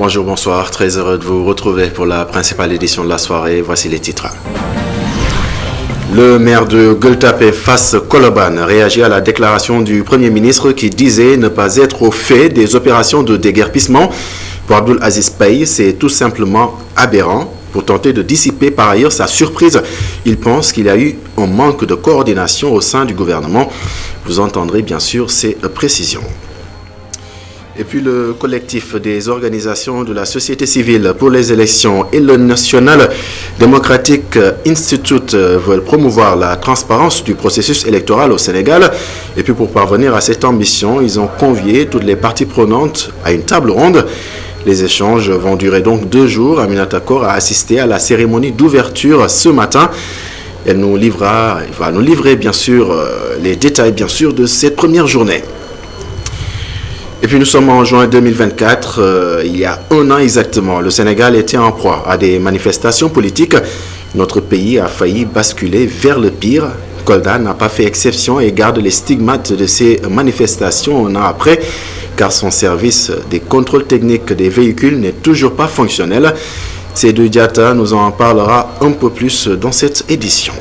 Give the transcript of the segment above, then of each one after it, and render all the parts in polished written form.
Bonjour, bonsoir, très heureux de vous retrouver pour la principale édition de la soirée. Voici les titres. Le maire de Gueule-Tapée Fass Colobane réagit à la déclaration du Premier ministre qui disait ne pas être au fait des opérations de déguerpissement. Pour Abdoul Aziz Paye, c'est tout simplement aberrant. Pour tenter de dissiper par ailleurs sa surprise, il pense qu'il y a eu un manque de coordination au sein du gouvernement. Vous entendrez bien sûr ces précisions. Et puis le collectif des organisations de la société civile pour les élections et le National Democratic Institute veulent promouvoir la transparence du processus électoral au Sénégal. Et puis pour parvenir à cette ambition, ils ont convié toutes les parties prenantes à une table ronde. Les échanges vont durer donc 2 jours. Aminata Kor a assisté à la cérémonie d'ouverture ce matin. Elle va nous livrer bien sûr les détails bien sûr de cette première journée. Et puis nous sommes en juin 2024, il y a 1 an exactement, le Sénégal était en proie à des manifestations politiques. Notre pays a failli basculer vers le pire. Kolda n'a pas fait exception et garde les stigmates de ces manifestations 1 an après, car son service des contrôles techniques des véhicules n'est toujours pas fonctionnel. Seydou Diatta nous en parlera un peu plus dans cette édition.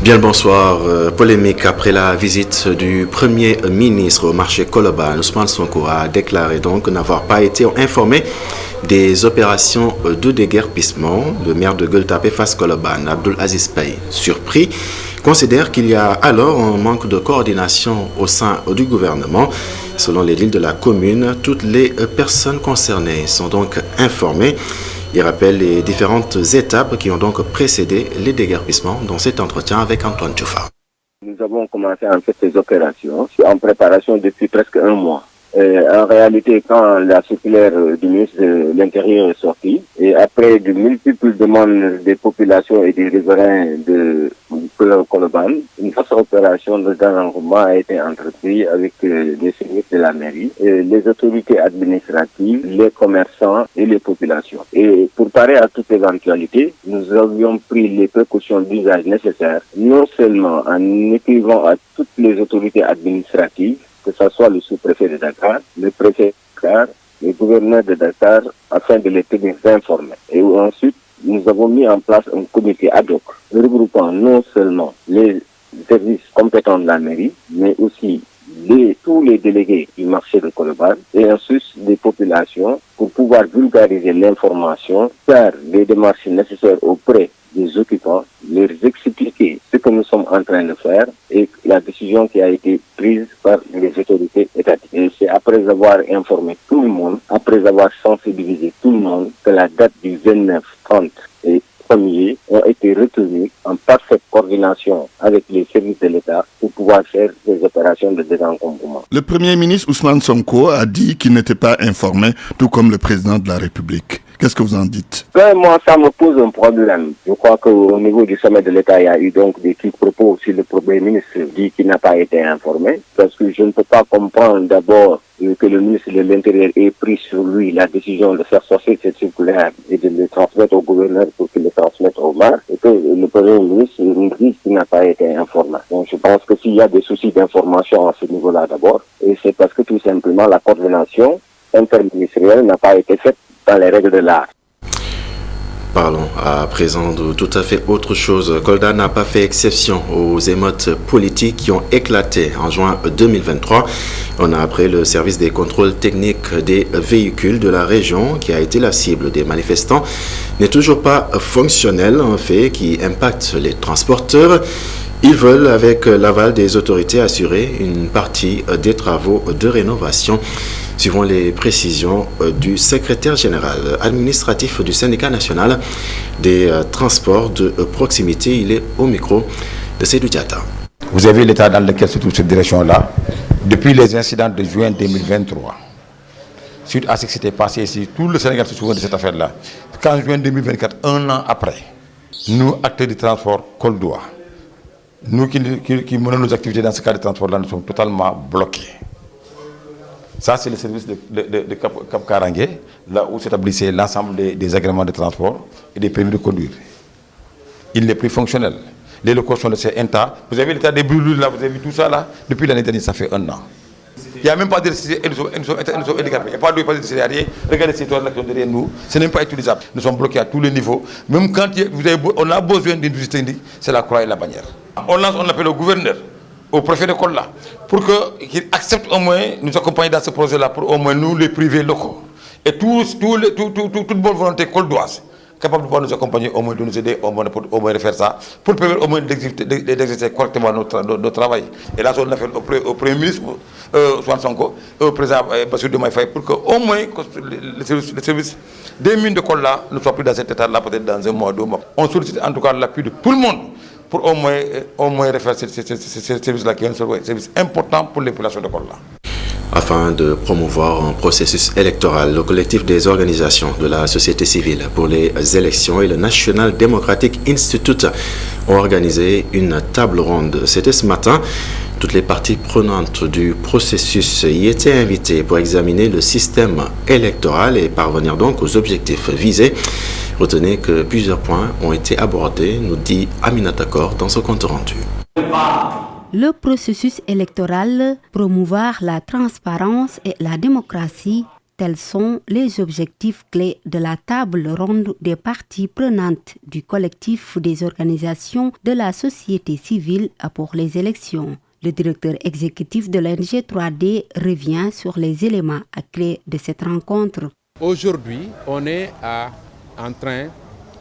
Bien le bonsoir. Polémique après la visite du Premier ministre au marché Colobane. Ousmane Sonko a déclaré donc n'avoir pas été informé des opérations de déguerpissement. Le maire de Gueule-Tapée Fass Colobane, Abdoul Aziz Paye, surpris, considère qu'il y a alors un manque de coordination au sein du gouvernement. Selon les lignes de la commune, toutes les personnes concernées sont donc informées. Il rappelle les différentes étapes qui ont donc précédé les déguerpissements dans cet entretien avec Antoine Tchoufa. Nous avons commencé en fait ces opérations en préparation depuis presque 1 mois. En réalité, quand la circulaire du ministre de l'Intérieur est sortie, et après de multiples demandes des populations et des riverains de Colobane, une vaste opération de désencombrement a été entreprise avec les services de la mairie, les autorités administratives, les commerçants et les populations. Et pour parer à toute éventualité, nous avions pris les précautions d'usage nécessaires, non seulement en écrivant à toutes les autorités administratives, que ce soit le sous-préfet de Dakar, le préfet de Dakar, le gouverneur de Dakar, afin de les tenir informés. Et ensuite, nous avons mis en place un comité ad hoc, regroupant non seulement les services compétents de la mairie, mais aussi tous les délégués du marché de Colobane, et ensuite des populations, pour pouvoir vulgariser l'information, faire les démarches nécessaires auprès des occupants, leur expliquer ce que nous sommes en train de faire et la décision qui a été prise par les autorités étatiques. Et c'est après avoir informé tout le monde, après avoir sensibilisé tout le monde, que la date du 29, 30 et 1er ont été retenues en parfaite coordination avec les services de l'État pour pouvoir faire des opérations de désencombrement. Le Premier ministre Ousmane Sonko a dit qu'il n'était pas informé, tout comme le président de la République. Qu'est-ce que vous en dites? Moi, ça me pose un problème. Je crois qu'au niveau du sommet de l'État, il y a eu donc des petits propos. Si le Premier ministre dit qu'il n'a pas été informé, parce que je ne peux pas comprendre d'abord que le ministre de l'Intérieur ait pris sur lui la décision de faire sortir cette circulaire et de le transmettre au gouverneur pour qu'il le transmette au maire, et que le Premier ministre nous dise qu'il n'a pas été informé. Donc je pense que s'il y a des soucis d'information à ce niveau-là d'abord, et c'est parce que tout simplement la coordination interministérielle n'a pas été faite dans les règles de l'art. Parlons à présent de tout à fait autre chose. Kolda n'a pas fait exception aux émeutes politiques qui ont éclaté en juin 2023. On a appris le service des contrôles techniques des véhicules de la région qui a été la cible des manifestants n'est toujours pas fonctionnel, un fait qui impacte les transporteurs. Ils veulent, avec l'aval des autorités, assurer une partie des travaux de rénovation. Suivant les précisions du secrétaire général administratif du syndicat national des transports de proximité, il est au micro de Seydou Diatta. Vous avez l'état dans lequel se trouve cette direction-là depuis les incidents de juin 2023. Suite à ce qui s'était passé ici, tout le Sénégal se souvient de cette affaire-là. Qu'en juin 2024, 1 an après, nous, acteurs du transport coldois, nous qui menons nos activités dans ce cas de transport-là, nous sommes totalement bloqués. Ça, c'est le service de Cap Karangué, là où s'établissait l'ensemble des agréments de transport et des permis de conduire. Il n'est plus fonctionnel. Les locaux sont laissés intacts. Vous avez l'état des brûlures là, vous avez vu tout ça là. Depuis l'année dernière, ça fait 1 an. Il n'y a même pas d'électricité, ils sont handicapés. Il n'y a pas d'eau, pas d'électricité, il n'y a rien. Regardez ces toiles là qui sont derrière nous, ce n'est même pas utilisable. Nous sommes bloqués à tous les niveaux. Même quand on a besoin d'une visite technique, c'est la croix et la bannière. On appelle au gouverneur, au préfet de Kolla, pour qu'il accepte au moins nous accompagner dans ce projet-là, pour au moins nous, les privés locaux. Et toute bonne volonté coldoise, capable de pouvoir nous accompagner, au moins de nous aider, au moins de faire ça, pour permettre au moins d'exercer correctement notre travail. Et là, on a fait au Premier ministre, Ousmane Sonko, au président Bassirou Diomaye Faye, pour qu'au moins le service des mines de Kolla ne soit plus dans cet état-là, peut-être dans un mois, 2 mois. On sollicite en tout cas l'appui de tout le monde pour au moins refaire ce service-là, qui est un service important pour les populations de Kolla. Afin de promouvoir un processus électoral, le collectif des organisations de la société civile pour les élections et le National Democratic Institute ont organisé une table ronde. C'était ce matin. Toutes les parties prenantes du processus y étaient invitées pour examiner le système électoral et parvenir donc aux objectifs visés. Retenez que plusieurs points ont été abordés, nous dit Aminata Kor dans ce compte rendu. Le processus électoral, promouvoir la transparence et la démocratie, tels sont les objectifs clés de la table ronde des parties prenantes du collectif des organisations de la société civile pour les élections. Le directeur exécutif de l'ONG 3D revient sur les éléments clés de cette rencontre. Aujourd'hui, on est en train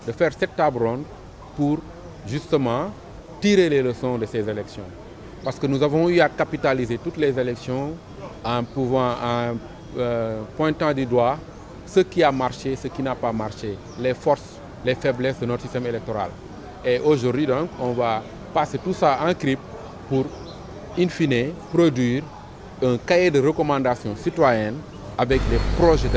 de faire cette table ronde pour justement tirer les leçons de ces élections. Parce que nous avons eu à capitaliser toutes les élections en pointant du doigt ce qui a marché, ce qui n'a pas marché, les forces, les faiblesses de notre système électoral. Et aujourd'hui, donc, on va passer tout ça en crible pour, in fine, produire un cahier de recommandations citoyennes avec des projets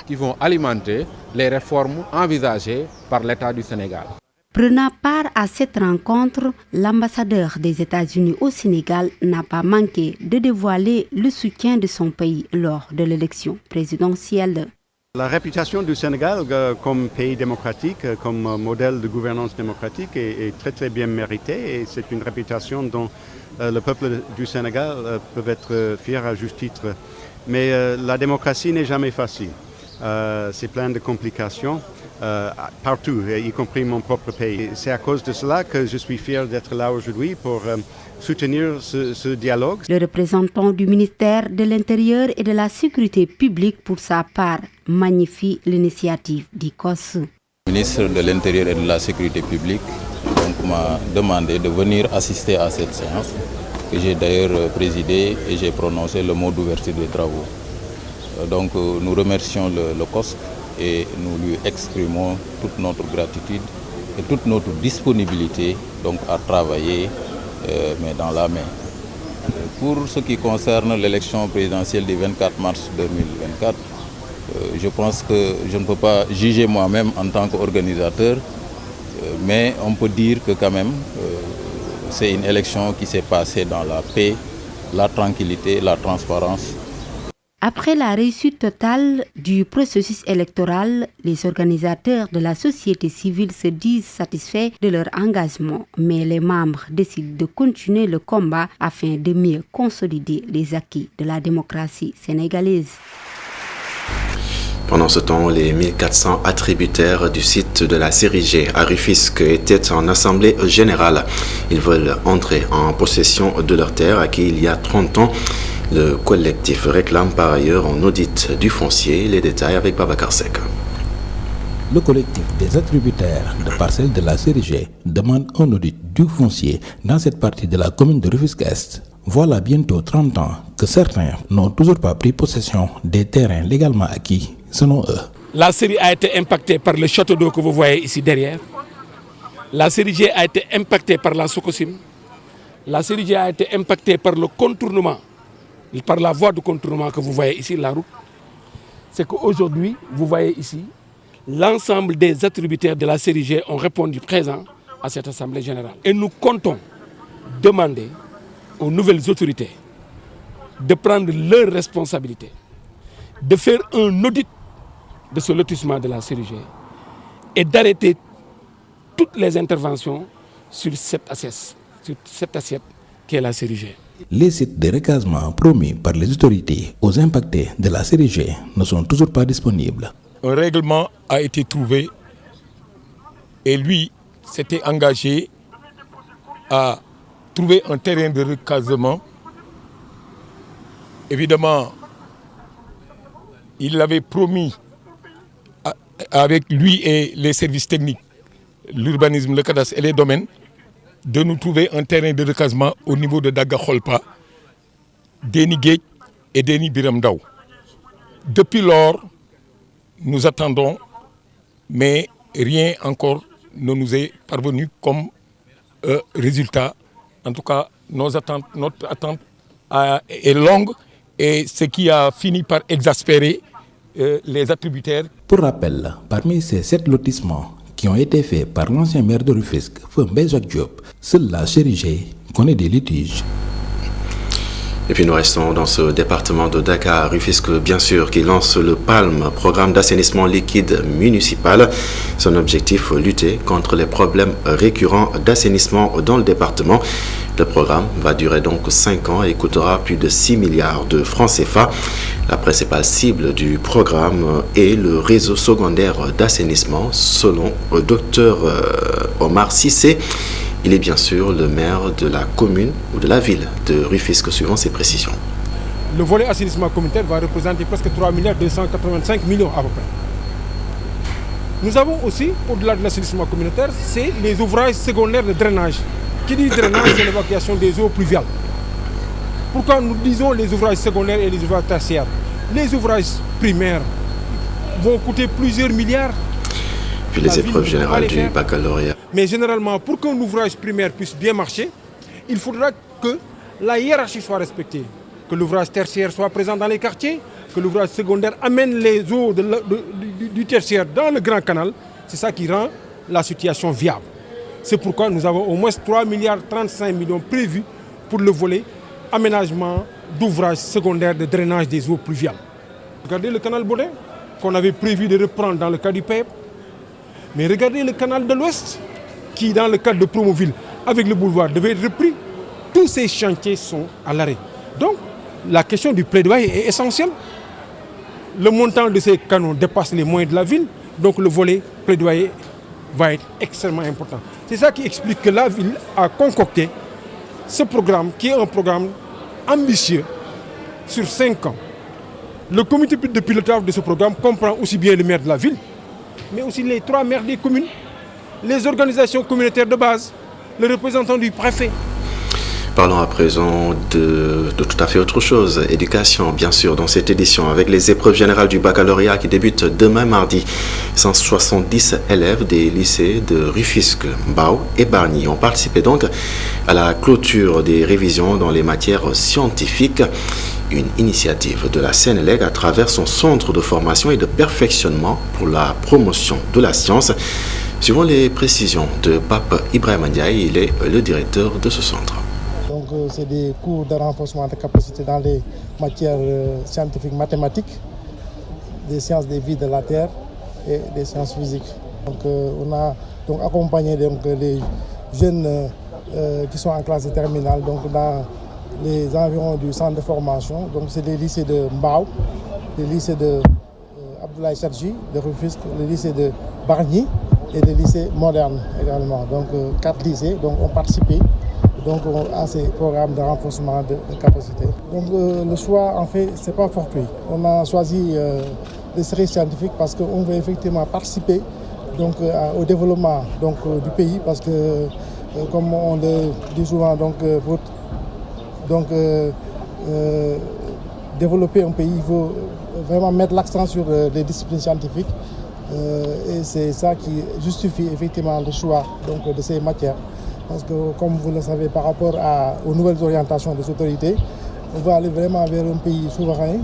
qui vont alimenter les réformes envisagées par l'État du Sénégal. Prenant part à cette rencontre, l'ambassadeur des États-Unis au Sénégal n'a pas manqué de dévoiler le soutien de son pays lors de l'élection présidentielle. La réputation du Sénégal comme pays démocratique, comme modèle de gouvernance démocratique est très très bien méritée et c'est une réputation dont le peuple du Sénégal peut être fier à juste titre. Mais la démocratie n'est jamais facile. C'est plein de complications. Partout, y compris mon propre pays. C'est à cause de cela que je suis fier d'être là aujourd'hui pour soutenir ce dialogue. Le représentant du ministère de l'Intérieur et de la Sécurité publique, pour sa part, magnifie l'initiative d'ICOS. Le ministre de l'Intérieur et de la Sécurité publique m'a demandé de venir assister à cette séance, que j'ai d'ailleurs présidée et j'ai prononcé le mot d'ouverture des travaux. Donc nous remercions le COSC et nous lui exprimons toute notre gratitude et toute notre disponibilité donc, à travailler mais dans la main. Pour ce qui concerne l'élection présidentielle du 24 mars 2024, je pense que je ne peux pas juger moi-même en tant qu'organisateur, mais on peut dire que quand même c'est une élection qui s'est passée dans la paix, la tranquillité, la transparence. Après la réussite totale du processus électoral, les organisateurs de la société civile se disent satisfaits de leur engagement, mais les membres décident de continuer le combat afin de mieux consolider les acquis de la démocratie sénégalaise. Pendant ce temps, les 1400 attributaires du site de la série G à Rufisque étaient en assemblée générale. Ils veulent entrer en possession de leurs terres acquises il y a 30 ans. Le collectif réclame par ailleurs un audit du foncier. Les détails avec Babacar Sek. Le collectif des attributaires de parcelles de la série G demande un audit du foncier dans cette partie de la commune de Rufisque-Est. Voilà bientôt 30 ans que certains n'ont toujours pas pris possession des terrains légalement acquis, selon eux. La série a été impactée par le château d'eau que vous voyez ici derrière. La série G a été impactée par la Sokosim. La série G a été impactée par le contournement, par la voie de contournement que vous voyez ici, la route. C'est qu'aujourd'hui, vous voyez ici, l'ensemble des attributaires de la série G ont répondu présent à cette assemblée générale. Et nous comptons demander aux nouvelles autorités de prendre leurs responsabilités, de faire un audit de ce lotissement de la CERIG et d'arrêter toutes les interventions sur cette assiette qui est la CERIG. Les sites de recasement promis par les autorités aux impactés de la CERIG ne sont toujours pas disponibles. Un règlement a été trouvé et lui s'était engagé à trouver un terrain de recasement. Évidemment, il avait promis avec lui et les services techniques, l'urbanisme, le cadastre et les domaines, de nous trouver un terrain de recasement au niveau de Daga Kholpa, Déni Guedj et Déni Biram Ndaw. Depuis lors, nous attendons, mais rien encore ne nous est parvenu comme résultat. En tout cas, notre attente est longue et ce qui a fini par exaspérer les attributaires. Pour rappel, parmi ces 7 lotissements qui ont été faits par l'ancien maire de Rufisque, Feu Mbaye Diop, seule la CERIG connaît des litiges. Et puis nous restons dans ce département de Dakar, Rufisque bien sûr, qui lance le PALM, programme d'assainissement liquide municipal. Son objectif, lutter contre les problèmes récurrents d'assainissement dans le département. Le programme va durer donc 5 ans et coûtera plus de 6 milliards de francs CFA. La principale cible du programme est le réseau secondaire d'assainissement, selon le docteur Omar Sissé. Il est bien sûr le maire de la commune ou de la ville de Rufisque, suivant ses précisions. Le volet assainissement communautaire va représenter presque 3 milliards 285 millions à peu près. Nous avons aussi, au-delà de l'assainissement communautaire, c'est les ouvrages secondaires de drainage. Qui dit drainage, c'est l'évacuation des eaux pluviales. Pourquoi nous disons les ouvrages secondaires et les ouvrages tertiaires? Les ouvrages primaires vont coûter plusieurs milliards. Puis les épreuves générales du baccalauréat. Mais généralement, pour qu'un ouvrage primaire puisse bien marcher, il faudra que la hiérarchie soit respectée, que l'ouvrage tertiaire soit présent dans les quartiers, que l'ouvrage secondaire amène les eaux du tertiaire dans le grand canal. C'est ça qui rend la situation viable. C'est pourquoi nous avons au moins 3 milliards 35 millions prévus pour le volet aménagement d'ouvrages secondaires de drainage des eaux pluviales. Regardez le canal Baudin, qu'on avait prévu de reprendre dans le cas du PEP. Mais regardez le canal de l'Ouest, qui dans le cadre de Promoville, avec le boulevard, devait être repris. Tous ces chantiers sont à l'arrêt. Donc, la question du plaidoyer est essentielle. Le montant de ces canaux dépasse les moyens de la ville, donc le volet plaidoyer va être extrêmement important. C'est ça qui explique que la ville a concocté ce programme, qui est un programme ambitieux sur 5 ans. Le comité de pilotage de ce programme comprend aussi bien le maire de la ville, mais aussi les 3 maires des communes, les organisations communautaires de base, le représentant du préfet. Parlons à présent de tout à fait autre chose, éducation bien sûr, dans cette édition, avec les épreuves générales du baccalauréat qui débutent demain mardi. 170 élèves des lycées de Rufisque, Mbao et Bargny ont participé donc à la clôture des révisions dans les matières scientifiques. Une initiative de la Sénélec à travers son centre de formation et de perfectionnement pour la promotion de la science. Suivant les précisions de Pape Ibrahima Ndiaye, il est le directeur de ce centre. Donc c'est des cours de renforcement de capacité dans les matières scientifiques mathématiques, des sciences des vies de la Terre et des sciences physiques. Donc on a donc accompagné donc, les jeunes qui sont en classe de terminale donc dans les environs du centre de formation. Donc c'est les lycées de Mbao, les lycées de Abdoulaye Sadji de Rufisque, le lycée de Bargny et les lycées modernes également. Donc 4 lycées donc, ont participé donc, à ces programmes de renforcement de capacité. Donc le choix en fait c'est pas fortuit. On a choisi les séries scientifiques parce qu'on veut effectivement participer donc, au développement donc, du pays parce que comme on le dit souvent donc, pour développer un pays, il faut vraiment mettre l'accent sur les disciplines scientifiques et c'est ça qui justifie effectivement le choix donc, de ces matières. Parce que comme vous le savez, par rapport aux nouvelles orientations des autorités, on va aller vraiment vers un pays souverain,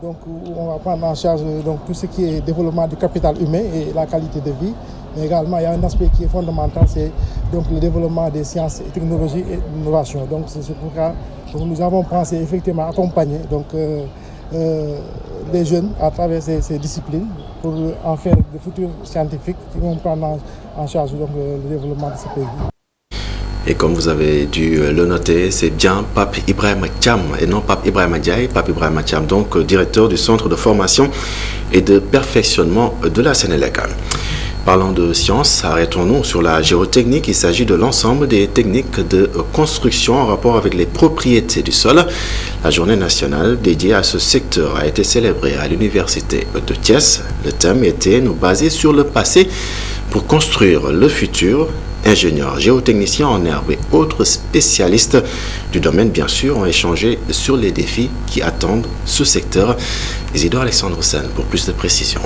donc où on va prendre en charge donc, tout ce qui est développement du capital humain et la qualité de vie, Mais également, il y a un aspect qui est fondamental, c'est donc le développement des sciences et technologies et l'innovation. Donc c'est pourquoi nous avons pensé effectivement accompagner les jeunes à travers ces disciplines pour en faire de futurs scientifiques qui vont prendre en charge donc, le développement de ce pays. Et comme vous avez dû le noter, c'est bien Pape Ibrahima Thiam et non Pape Ibrahima Ndiaye, Pape Ibrahima Thiam, donc directeur du Centre de formation et de perfectionnement de la Sénélec. Parlant de sciences, arrêtons-nous sur la géotechnique. Il s'agit de l'ensemble des techniques de construction en rapport avec les propriétés du sol. La journée nationale dédiée à ce secteur a été célébrée à l'université de Thiès. Le thème était « Nous baser sur le passé pour construire le futur ». Ingénieurs, géotechniciens en herbe et autres spécialistes du domaine, bien sûr, ont échangé sur les défis qui attendent ce secteur. Isidore Alexandre Sen pour plus de précisions.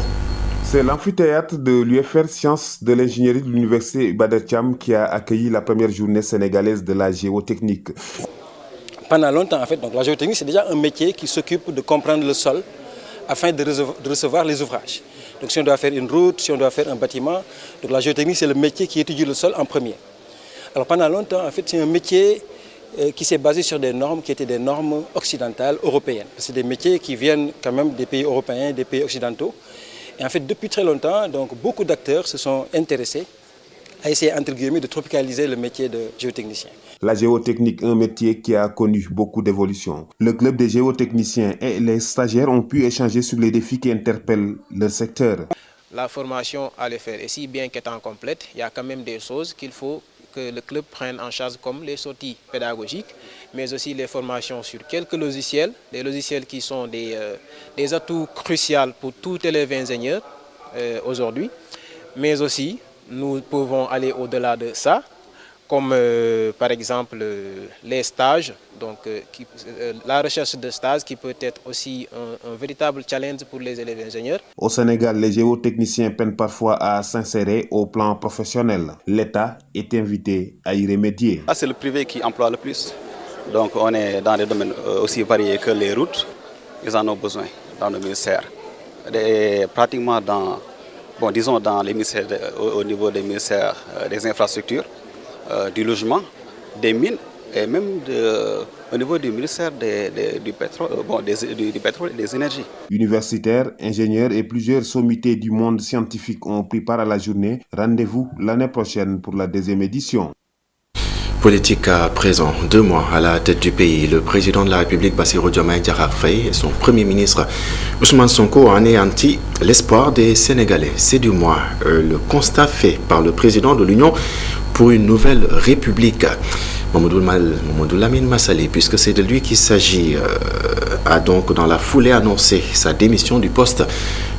C'est l'amphithéâtre de l'UFR Sciences de l'Ingénierie de l'Université Iba Der Thiam qui a accueilli la première journée sénégalaise de la géotechnique. Pendant longtemps, en fait, donc, la géotechnique, c'est déjà un métier qui s'occupe de comprendre le sol afin de recevoir les ouvrages. Donc si on doit faire une route, si on doit faire un bâtiment, donc la géotechnique c'est le métier qui étudie le sol en premier. Alors pendant longtemps, en fait, c'est un métier qui s'est basé sur des normes qui étaient des normes occidentales, européennes. C'est des métiers qui viennent quand même des pays européens, des pays occidentaux. Et en fait, depuis très longtemps, donc, beaucoup d'acteurs se sont intéressés à essayer, entre guillemets, de tropicaliser le métier de géotechnicien. La géotechnique, un métier qui a connu beaucoup d'évolution. Le club des géotechniciens et les stagiaires ont pu échanger sur les défis qui interpellent le secteur. La formation à le faire, et si bien qu'étant complète, il y a quand même des choses qu'il faut que le club prenne en charge comme les sorties pédagogiques, mais aussi les formations sur quelques logiciels, des logiciels qui sont des atouts cruciaux pour tout élève ingénieur aujourd'hui, mais aussi nous pouvons aller au-delà de ça, comme par exemple les stages, donc la recherche de stages qui peut être aussi un véritable challenge pour les élèves ingénieurs. Au Sénégal, les géotechniciens peinent parfois à s'insérer au plan professionnel. L'État est invité à y remédier. C'est le privé qui emploie le plus. Donc on est dans des domaines aussi variés que les routes. Ils en ont besoin dans le ministère. Pratiquement dans, disons dans les ministères, au niveau des ministères des infrastructures, du logement, des mines et même au niveau du ministère du pétrole, du pétrole et des énergies. Universitaires, ingénieurs et plusieurs sommités du monde scientifique ont pris part à la journée. Rendez-vous l'année prochaine pour la 2e édition. Politique à présent, 2 mois à la tête du pays, le président de la République Bassirou Diomaye Diakhar Faye et son premier ministre Ousmane Sonko ont anéanti l'espoir des Sénégalais. C'est du moins le constat fait par le président de l'Union pour une nouvelle République, Mamadou Lamine Massaly, puisque c'est de lui qu'il s'agit, a donc dans la foulée annoncé sa démission du poste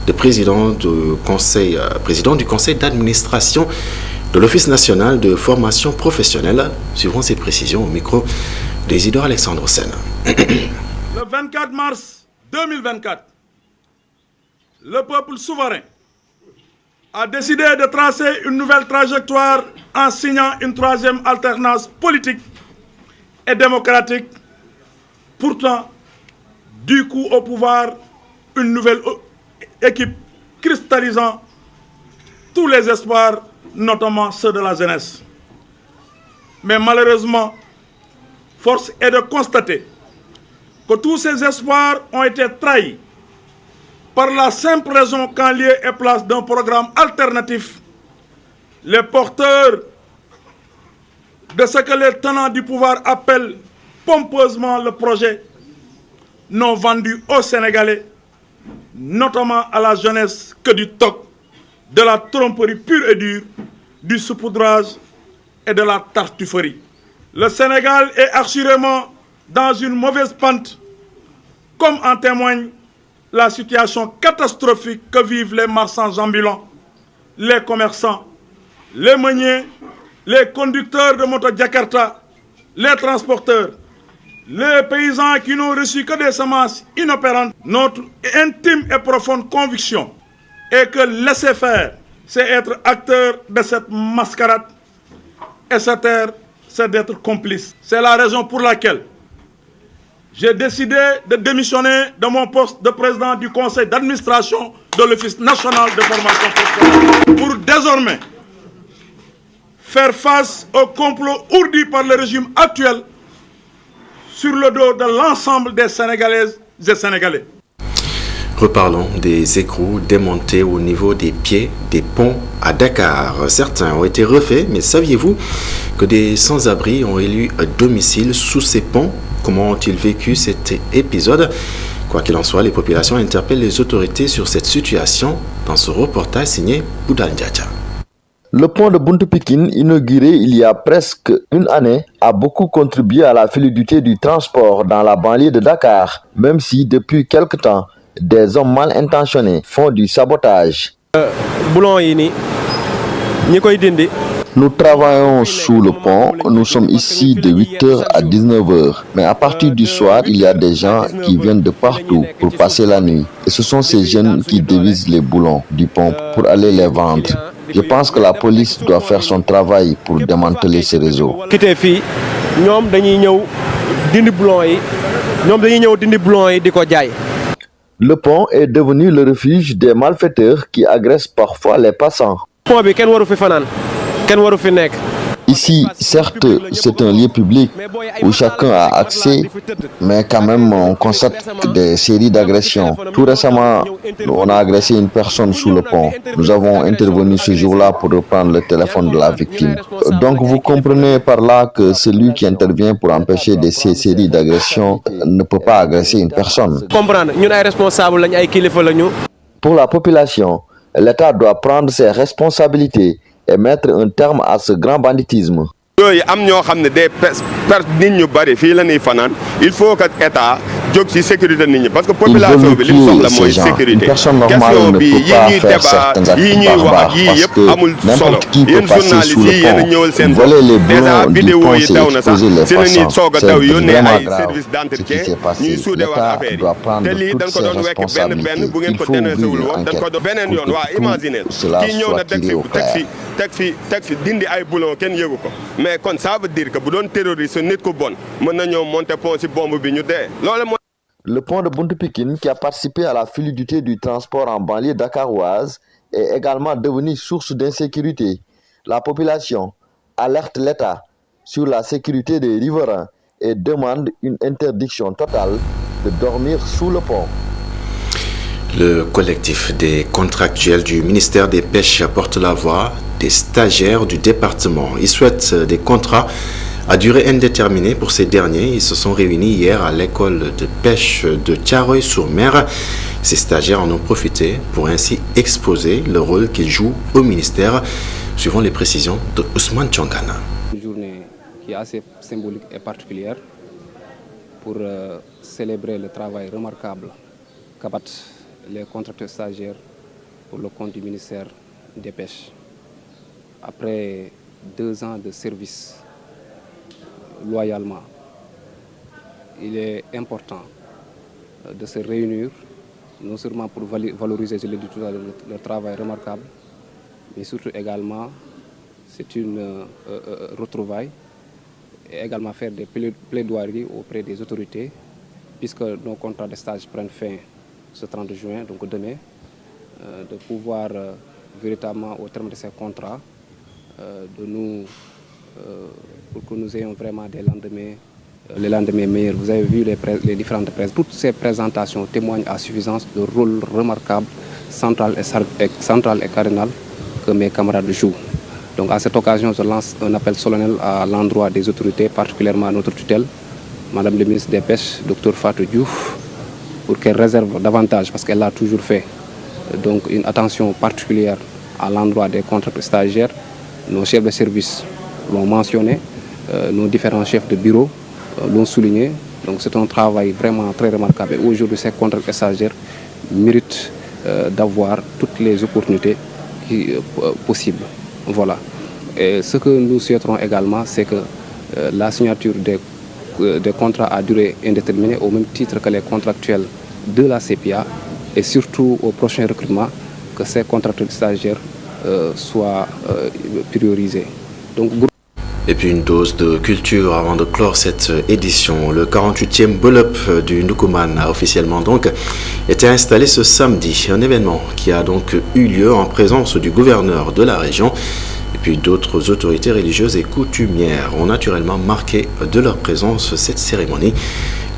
de président du conseil d'administration de l'Office national de formation professionnelle. Suivant ces précisions au micro d'Isidore Alexandre Sen. Le 24 mars 2024, le peuple souverain a décidé de tracer une nouvelle trajectoire en signant une 3e alternance politique et démocratique, pourtant du coup au pouvoir une nouvelle équipe cristallisant tous les espoirs, notamment ceux de la jeunesse. Mais malheureusement, force est de constater que tous ces espoirs ont été trahis par la simple raison qu'en lieu et place d'un programme alternatif, les porteurs de ce que les tenants du pouvoir appellent pompeusement le projet n'ont vendu aux Sénégalais, notamment à la jeunesse, que du toc, de la tromperie pure et dure, du saupoudrage et de la tartufferie. Le Sénégal est assurément dans une mauvaise pente, comme en témoigne la situation catastrophique que vivent les marchands ambulants, les commerçants, les meuniers, les conducteurs de moto Jakarta, les transporteurs, les paysans qui n'ont reçu que des semences inopérantes. Notre intime et profonde conviction est que laisser faire, c'est être acteur de cette mascarade, et se taire, c'est d'être complice. C'est la raison pour laquelle j'ai décidé de démissionner de mon poste de président du conseil d'administration de l'Office national de formation professionnelle pour désormais faire face au complot ourdi par le régime actuel sur le dos de l'ensemble des Sénégalaises et Sénégalais. Reparlons des écrous démontés au niveau des pieds des ponts à Dakar. Certains ont été refaits, mais saviez-vous que des sans-abri ont élu un domicile sous ces ponts? Comment ont-ils vécu cet épisode? Quoi qu'il en soit, les populations interpellent les autorités sur cette situation dans ce reportage signé Boudal Ndiacha. Le pont de Buntu Pikine, inauguré il y a presque une année, a beaucoup contribué à la fluidité du transport dans la banlieue de Dakar, même si depuis quelque temps, des hommes mal intentionnés font du sabotage. Nous travaillons sous le pont, nous sommes ici de 8h à 19h. Mais à partir du soir, il y a des gens qui viennent de partout pour passer la nuit. Et ce sont ces jeunes qui dévisent les boulons du pont pour aller les vendre. Je pense que la police doit faire son travail pour démanteler ces réseaux. Le pont est devenu le refuge des malfaiteurs qui agressent parfois les passants. Ici, certes, c'est un lieu public où chacun a accès, mais quand même, on constate des séries d'agressions. Tout récemment, on a agressé une personne sous le pont. Nous avons intervenu ce jour-là pour reprendre le téléphone de la victime. Donc, vous comprenez par là que celui qui intervient pour empêcher ces séries d'agressions ne peut pas agresser une personne. Pour la population, l'État doit prendre ses responsabilités et mettre un terme à ce grand banditisme. Il faut que l'État jóg ci sécurité nit ñi parce que population bi li mu soxla mooy sécurité question bi yi ñuy débat yi ñuy wax ak yii yëpp amul solo yéen journalistes yi yéen a ñëwal seen bopp déjà vidéo yi daw na sax si la ñuy soog a daw yónnee ay service d'entretien ñuy suudewaat affaire yi te lii dañ ko doon wekk benn bu ngeen ko dénoncé wul woon dañ ko doon beneen yoon waa imaginez kii ñëw na teg fi dindi ay boulon kenn yëgu ko mais kon ça veut dire que bu doon terroriste nit ku bon mën na ñëw monter pont ci bombe bi ñu dee loolu mooy. Le pont de Buntu Pikine, qui a participé à la fluidité du transport en banlieue dakaroise, est également devenu source d'insécurité. La population alerte l'État sur la sécurité des riverains et demande une interdiction totale de dormir sous le pont. Le collectif des contractuels du ministère des Pêches porte la voix des stagiaires du département. Ils souhaitent des contrats à durée indéterminée pour ces derniers. Ils se sont réunis hier à l'école de pêche de Thiaroye-sur-Mer. Ces stagiaires en ont profité pour ainsi exposer le rôle qu'ils jouent au ministère, suivant les précisions de Ousmane Tchongana. Une journée qui est assez symbolique et particulière pour célébrer le travail remarquable qu'abattent les contracteurs stagiaires pour le compte du ministère des Pêches. Après 2 ans de service loyalement, il est important de se réunir, non seulement pour valoriser, je l'ai dit tout à l'heure, le travail remarquable, mais surtout également, c'est une retrouvaille, et également faire des plaidoiries auprès des autorités, puisque nos contrats de stage prennent fin ce 30 juin, donc demain, de pouvoir véritablement, au terme de ces contrats, pour que nous ayons vraiment les lendemains meilleurs. Vous avez vu les différentes presses. Toutes ces présentations témoignent à suffisance du rôle remarquable, central et cardinal que mes camarades jouent. Donc à cette occasion, je lance un appel solennel à l'endroit des autorités, particulièrement à notre tutelle, Madame le ministre des Pêches, Dr Fatou Diouf, pour qu'elle réserve davantage, parce qu'elle l'a toujours fait, donc une attention particulière à l'endroit des contrats stagiaires. Nos chefs de service l'ont mentionné, nos différents chefs de bureau l'ont souligné. Donc c'est un travail vraiment très remarquable. Et aujourd'hui, ces contrats stagiaires méritent d'avoir toutes les opportunités possibles. Voilà. Et ce que nous souhaiterons également, c'est que la signature des contrats à durée indéterminée, au même titre que les contractuels de la CPA, et surtout au prochain recrutement, que ces contractuels stagiaires soient priorisés. Donc, et puis une dose de culture avant de clore cette édition. Le 48e Bolop du Ndoukoumane a officiellement donc été installé ce samedi. Un événement qui a donc eu lieu en présence du gouverneur de la région. Et puis d'autres autorités religieuses et coutumières ont naturellement marqué de leur présence cette cérémonie.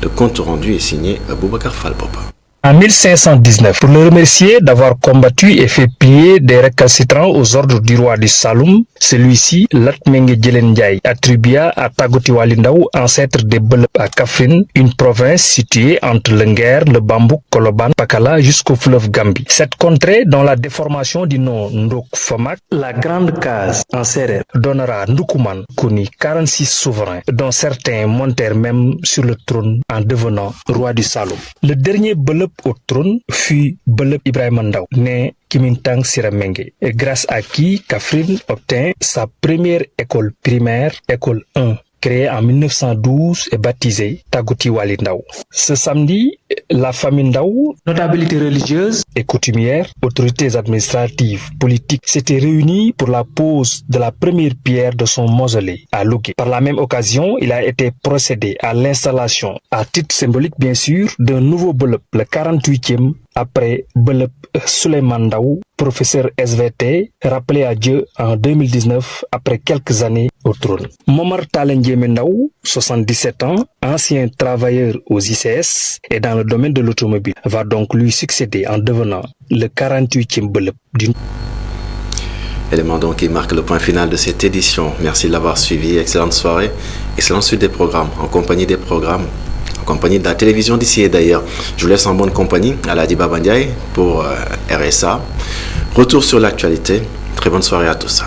Le compte rendu est signé Boubacar Falpopa. En 1519, pour le remercier d'avoir combattu et fait plier des récalcitrants aux ordres du roi du Saloum, celui-ci, Latmengue Djelen Ndiaye, attribua à Tagoti Walindaou, ancêtre des Belep à Kaffrine, une province située entre le Nguer, le Bambouk, Koloban, Pakala jusqu'au fleuve Gambie. Cette contrée, dont la déformation du nom Ndok Famak, la grande case en Sérère, donnera Ndoukouman, connu 46 souverains, dont certains montèrent même sur le trône en devenant roi du Saloum. Le dernier Belep au trône fut Belep Ibrahima Ndaw, né Kimintang Siramengue, et grâce à qui Kaffrine obtint sa première école primaire, école 1, créée en 1912 et baptisée Tagoti Walindaou. Ce samedi, la famille Ndaw, notabilité religieuse et coutumière, autorités administratives, politiques, s'étaient réunies pour la pose de la première pierre de son mausolée à Lougué. Par la même occasion, il a été procédé à l'installation, à titre symbolique bien sûr, d'un nouveau Belep, le 48e, après Belep Souleymane Ndaw, professeur SVT, rappelé à Dieu en 2019 après quelques années au trône. Momar Talendjeme Ndaw, 77 ans, ancien travailleur aux ICS et dans le domaine de l'automobile, va donc lui succéder en devenant le 48e Belep d'une. Élément donc qui marque le point final de cette édition. Merci de l'avoir suivi. Excellente soirée, excellente suite des programmes, en compagnie des programmes, en compagnie de la télévision d'ici et d'ailleurs. Je vous laisse en bonne compagnie à la Diba Bandiaï pour RSA. Retour sur l'actualité. Très bonne soirée à tous.